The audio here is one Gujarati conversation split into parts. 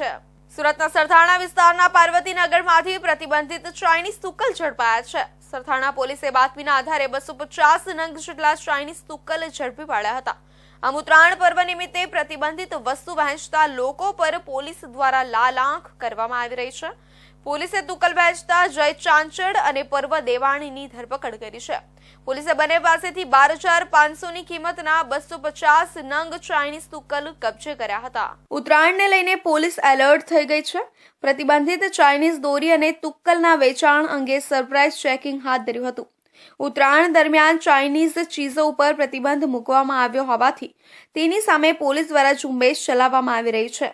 છે। સુરતના સરથાણા વિસ્તારના પાર્વતીનગરમાંથી પ્રતિબંધિત ચાઇનીઝ તુક્કલ ઝડપાયા છે। સરથાણા પોલીસે બાતમીના આધારે 250 નંગ જેટલા ચાઇનીઝ તુક્કલ ઝડપી પાડ્યા હતા। આમ ઉત્તરાયણ પર્વ નિમિત્તે પ્રતિબંધિત વસ્તુ વહેંચતા લોકો પર પોલીસ દ્વારા લાલાંખ કરવામાં આવી રહી છે। પોલીસે તુક્કલ વહેંચતા જય ચાંચડ અને પર્વ દેવાણીની ધરપકડ કરી છે। પોલીસે બંને પાસેથી 12,500ની કિંમતના 250 નંગ ચાઇનીઝ તુક્કલ કબજે કર્યા હતા। ઉત્તરાયણને લઈને પોલીસ એલર્ટ થઈ ગઈ છે। પ્રતિબંધિત ચાઇનીઝ દોરી અને તુક્કલના વેચાણ અંગે સરપ્રાઇઝ ચેકિંગ હાથ ધર્યું હતું। ઉત્તરાયણ દરમિયાન ચાઇનીઝ ચીજો ઉપર પ્રતિબંધ મૂકવામાં આવ્યો હોવાથી તેની સામે પોલીસ દ્વારા ઝુંબેશ ચલાવવામાં આવી રહી છે।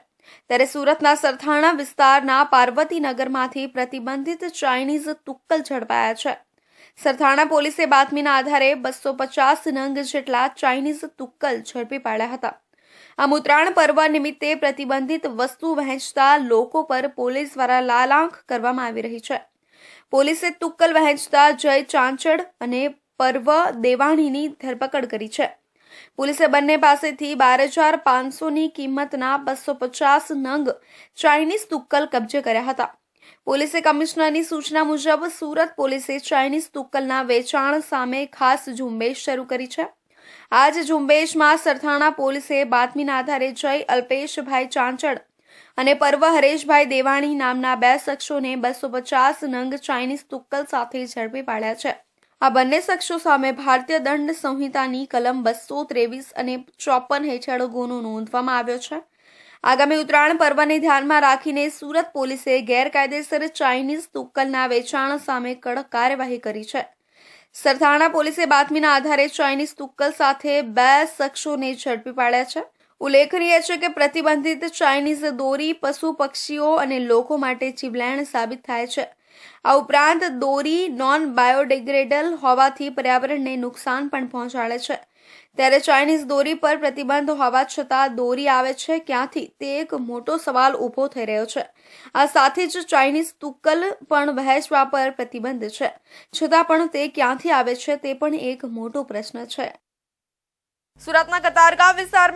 ત્યારે સુરતના સરથાણા વિસ્તારના પાર્વતીનગરમાંથી પ્રતિબંધિત ચાઇનીઝ તુક્કલ ઝડપાયા છે। સરથાણા પોલીસે બાતમીના આધારે 250 નંગ જેટલા ચાઇનીઝ તુક્કલ ઝડપી પાડ્યા હતા। આમ ઉત્તરાયણ પર્વ નિમિત્તે પ્રતિબંધિત વસ્તુ વહેંચતા લોકો પર પોલીસ દ્વારા લાલાંખ કરવામાં આવી રહી છે। પોલીસે તુક્કલ વહેંચતા જય ચાંચડ અને પર્વ દેવાણીની ધરપકડ કરી છે। પોલીસે બંને પાસેથી 12,500ની કિંમતના 250 નંગ ચાઇનીઝ તુક્કલ કબજે કર્યા હતા। પોલીસે કમિશનરની સૂચના મુજબ સુરત પોલીસે ચાઇનીઝ તુક્કલના વેચાણ સામે ખાસ ઝુંબેશ શરૂ કરી છે। આ જ ઝુંબેશમાં સરથાણા પોલીસે બાતમીના આધારે જય અલ્પેશભાઈ ચાંચડ અને પર્વ હરેશભાઈ દેવાણી નામના 2 શખ્સોને 250 નંગ ચાઇનીઝ તુક્કલ સાથે ઝડપી પાડ્યા છે। આ બંને શખ્સો સામે ભારતીય દંડ સંહિતાની કલમ 223 અને 54 હેઠળ ગુનો નોંધવામાં આવ્યો છે। આગામી ઉત્તરાયણ પર્વને ધ્યાનમાં રાખીને સુરત પોલીસે ગેરકાયદેસર ચાઇનીઝ તુક્કલના વેચાણ સામે કડક કાર્યવાહી કરી છે। સરથાણા પોલીસે બાતમીના આધારે ચાઇનીઝ તુક્કલ સાથે 2 શખ્સોને ઝડપી પાડ્યા છે। ઉલ્લેખનીય છે કે પ્રતિબંધિત ચાઇનીઝ દોરી પશુ પક્ષીઓ અને લોકો માટે જીવલેણ સાબિત થાય છે। આ ઉપરાંત દોરી નોન બાયોડિગ્રેડેબલ હોવાથી પર્યાવરણને નુકસાન પણ પહોંચાડે છે। ત્યારે ચાઇનીઝ દોરી પર પ્રતિબંધ હોવા છતાં દોરી આવે છે ક્યાંથી તે એક મોટો સવાલ ઊભો થઈ રહ્યો છે। આ સાથે જ ચાઇનીઝ તુક્કલ પણ વહેંચવા પર પ્રતિબંધ છે, છતાં પણ તે ક્યાંથી આવે છે તે પણ એક મોટો પ્રશ્ન છે। સુરતના કતારગામ વિસ્તારમાં